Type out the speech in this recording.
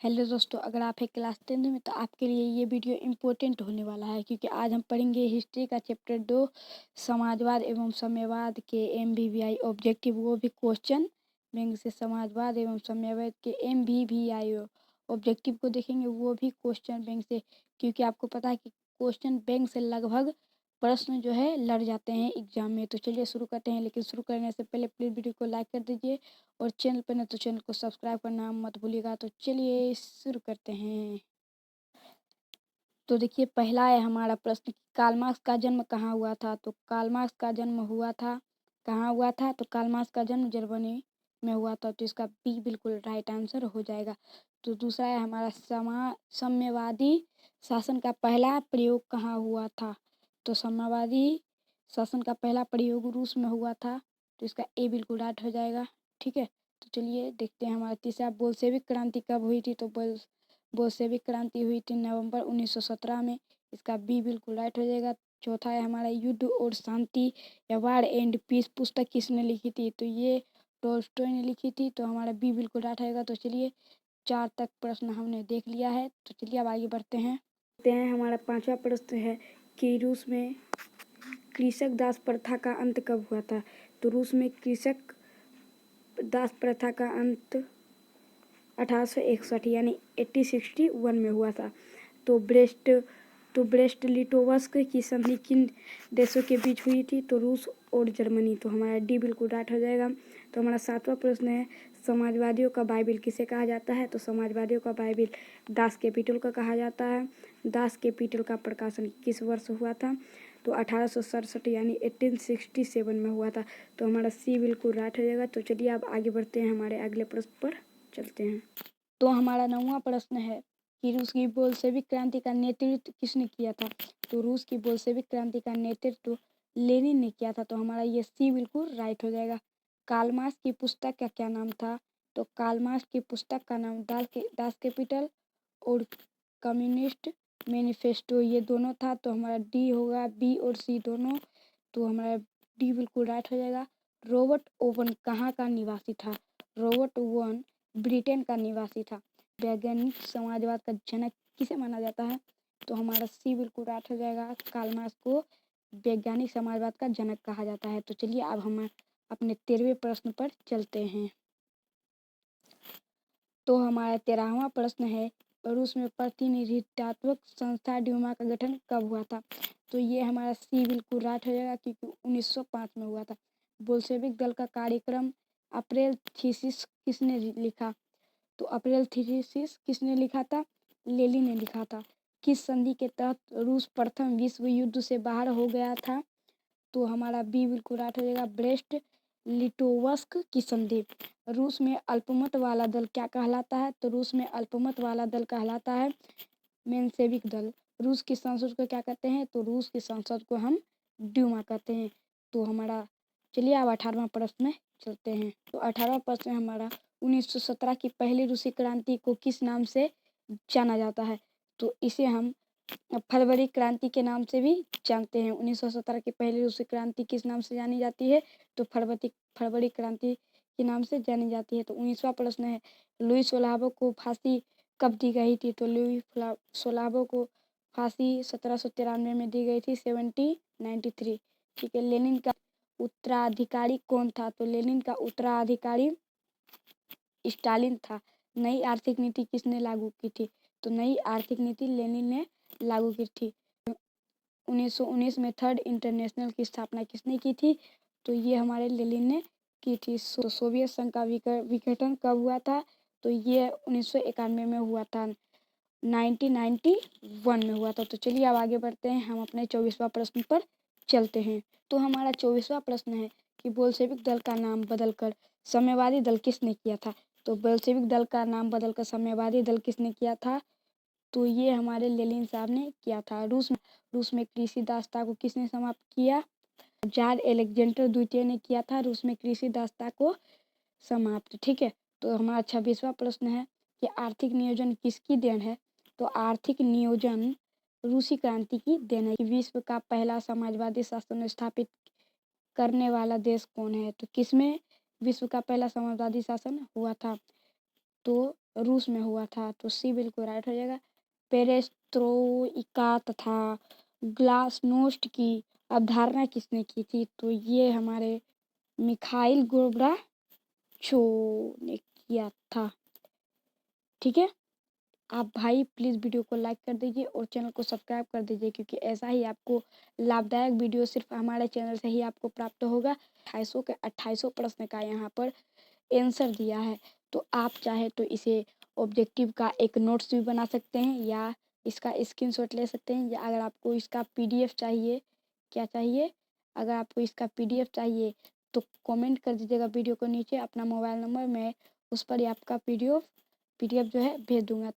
Hello दोस्तों, अगर आप हैं क्लास 10th में तो आपके लिए ये वीडियो इम्पोर्टेंट होने वाला है, क्योंकि आज हम पढ़ेंगे हिस्ट्री का चैप्टर 2 समाजवाद एवं साम्यवाद के MBVI ऑब्जेक्टिव, वो भी क्वेश्चन बैंक से। समाजवाद एवं साम्यवाद के MBVI ऑब्जेक्टिव को देखेंगे, वो भी क्वेश्चन बैंक से, क्योंकि आपको पता है कि क्वेश्चन बैंक से लगभग प्रश्न जो है लड़ जाते हैं एग्जाम में। तो चलिए शुरू करते हैं, लेकिन शुरू करने से पहले प्लीज़ वीडियो को लाइक कर दीजिए और चैनल पर न तो चैनल को सब्सक्राइब करना मत भूलिएगा। तो चलिए शुरू करते हैं। तो देखिए, पहला है हमारा प्रश्न, कार्ल मार्क्स का जन्म कहाँ हुआ था। तो कार्ल मार्क्स का जन्म हुआ था, कहाँ हुआ था, तो कार्ल मार्क्स का जन्म जर्मनी में हुआ था। तो इसका बी बिल्कुल राइट आंसर हो जाएगा। तो दूसरा है हमारा साम्यवादी शासन का पहला प्रयोग कहाँ हुआ था। तो साम्यवादी शासन का पहला प्रयोग रूस में हुआ था। तो इसका ए बिल्कुल राइट हो जाएगा। ठीक है, तो चलिए देखते हैं हमारा तीसरा, बोल्शेविक क्रांति कब हुई थी। तो बोल्शेविक क्रांति हुई थी नवंबर 1917 में। इसका बी बिल्कुल राइट हो जाएगा। चौथा है हमारा, युद्ध और शांति या वार एंड पीस पुस्तक किसने लिखी थी। तो ये टोल्स्टॉय ने लिखी थी। तो हमारा बी बिल्कुल राइट रहेगा। तो चलिए 4 तक प्रश्न हमने देख लिया है। तो चलिए अब आगे बढ़ते हैं। हमारा 5वां प्रश्न है कि रूस में कृषक दास प्रथा का अंत कब हुआ था। तो रूस में कृषक दास प्रथा का अंत 1861 यानी 1861 में हुआ था। तो ब्रेस्ट लिटोवस्क की संधि किन देशों के बीच हुई थी। तो रूस और जर्मनी। तो हमारा डी बिल्कुल राइट हो जाएगा। तो हमारा 7वां प्रश्न है, समाजवादियों का बाइबिल किसे कहा जाता है। तो समाजवादियों का बाइबिल दास कैपिटल का कहा जाता है। दास कैपिटल का प्रकाशन किस वर्ष हुआ था। तो 1867 यानी 1867 में हुआ था। तो हमारा सी बिल्कुल राइट हो जाएगा। तो चलिए अब आगे बढ़ते हैं, हमारे अगले प्रश्न पर चलते हैं। तो हमारा 9वां प्रश्न है कि रूस की बोल्शेविक क्रांति का नेतृत्व किसने किया था। तो रूस की बोल्शेविक क्रांति का नेतृत्व लेनिन ने किया था। तो हमारा ये सी बिल्कुल राइट हो जाएगा। कार्ल मार्क्स की पुस्तक का क्या नाम था। तो कार्ल मार्क्स की पुस्तक का नाम दास कैपिटल और कम्युनिस्ट मैनिफेस्टो, ये दोनों था। तो हमारा डी होगा, बी और सी दोनों। तो हमारा डी बिल्कुल राइट हो जाएगा। रॉबर्ट ओवन कहाँ का निवासी था। रॉबर्ट ओवन ब्रिटेन का निवासी था। वैज्ञानिक समाजवाद का जनक किसे माना जाता है। तो हमारा सी बिल्कुल राइट हो जाएगा। कार्ल मार्क्स को वैज्ञानिक समाजवाद का जनक कहा जाता है। तो चलिए अब हम अपने 13वें प्रश्न पर चलते हैं। तो हमारा 13वां प्रश्न है, रूस में प्रतिनिधित्वात्मक संस्था ड्यूमा का गठन कब हुआ था। तो ये हमारा सी बिल्कुल राइट हो जाएगा, क्योंकि 1905 में हुआ था। बोल्शेविक दल का कार्यक्रम अप्रैल थीसिस किसने लिखा। तो अप्रैल थीसिस किसने लिखा था, लेनिन ने लिखा था। किस संधि के तहत रूस प्रथम विश्व युद्ध से बाहर हो गया था। तो हमारा बी बिल्कुल राइट हो जाएगा, ब्रेस्ट लिटोवस्क की संधि। रूस में अल्पमत वाला दल क्या कहलाता है। तो रूस में अल्पमत वाला दल कहलाता है मेंशेविक दल। रूस की संसद को क्या कहते हैं। तो रूस की संसद को हम ड्यूमा कहते हैं। तो हमारा चलिए अब 18वां प्रश्न में चलते हैं। तो 18वां प्रश्न हमारा, 1917 की पहली रूसी क्रांति को किस नाम से जाना जाता है। तो इसे हम फरवरी क्रांति के नाम से भी जानते हैं। 1917 की पहली रूसी क्रांति किस नाम से जानी जाती है। तो फरवरी क्रांति के नाम से जानी जाती है। तो 19वां प्रश्न है, लुई सोलाबो को फांसी कब दी गई थी। तो लुई सोलाबो को फांसी 1793 में दी गई थी, 1793। ठीक है, लेनिन का उत्तराधिकारी कौन था। तो लेनिन का उत्तराधिकारी स्टालिन था। नई आर्थिक नीति किसने लागू की थी। तो नई आर्थिक नीति लेनिन ने लागू की थी। 1919 में थर्ड इंटरनेशनल की स्थापना किसने की थी। तो ये हमारे लेनिन ने की थी। सोवियत संघ का विघटन कब हुआ था। तो ये 1991 में हुआ था, 1991 में हुआ था। तो चलिए अब आगे बढ़ते हैं, हम अपने 24वां प्रश्न पर चलते हैं। तो हमारा 24वां प्रश्न है कि बोल्शेविक दल का नाम बदलकर साम्यवादी दल किसने किया था। तो बोल्शेविक दल का नाम बदलकर साम्यवादी दल किसने किया था। तो ये हमारे लेनिन साहब ने किया था। रूस में कृषि दासता को किसने समाप्त किया। जार एलेक्जेंडर द्वितीय ने किया था रूस में कृषि दासता को समाप्त। ठीक है, तो हमारा 26वां प्रश्न है कि आर्थिक नियोजन किसकी देन है। तो आर्थिक नियोजन रूसी क्रांति की देन है। विश्व का पहला समाजवादी शासन स्थापित करने वाला देश कौन है। तो किसमें विश्व का पहला समाजवादी शासन हुआ था। तो रूस में हुआ था, तो सी बिल्कुल राइट हो जाएगा। पेरेस्ट्रोइका तथा ग्लासनोस्ट की अवधारणा किसने की थी? तो ये हमारे मिखाइल गोर्बाचोव ने किया था। ठीक है, आप भाई प्लीज़ वीडियो को लाइक कर दीजिए और चैनल को सब्सक्राइब कर दीजिए, क्योंकि ऐसा ही आपको लाभदायक वीडियो सिर्फ हमारे चैनल से ही आपको प्राप्त होगा। 2800 प्रश्न का यहाँ पर आंसर दिया है, तो आप चाहे तो इसे ऑब्जेक्टिव का एक नोट्स भी बना सकते हैं या इसका स्क्रीनशॉट ले सकते हैं, या अगर आपको इसका पीडीएफ चाहिए, क्या चाहिए, अगर आपको इसका पीडीएफ चाहिए तो कमेंट कर दीजिएगा वीडियो को नीचे अपना मोबाइल नंबर, मैं उस पर ही आपका पीडीएफ जो है भेज दूंगा।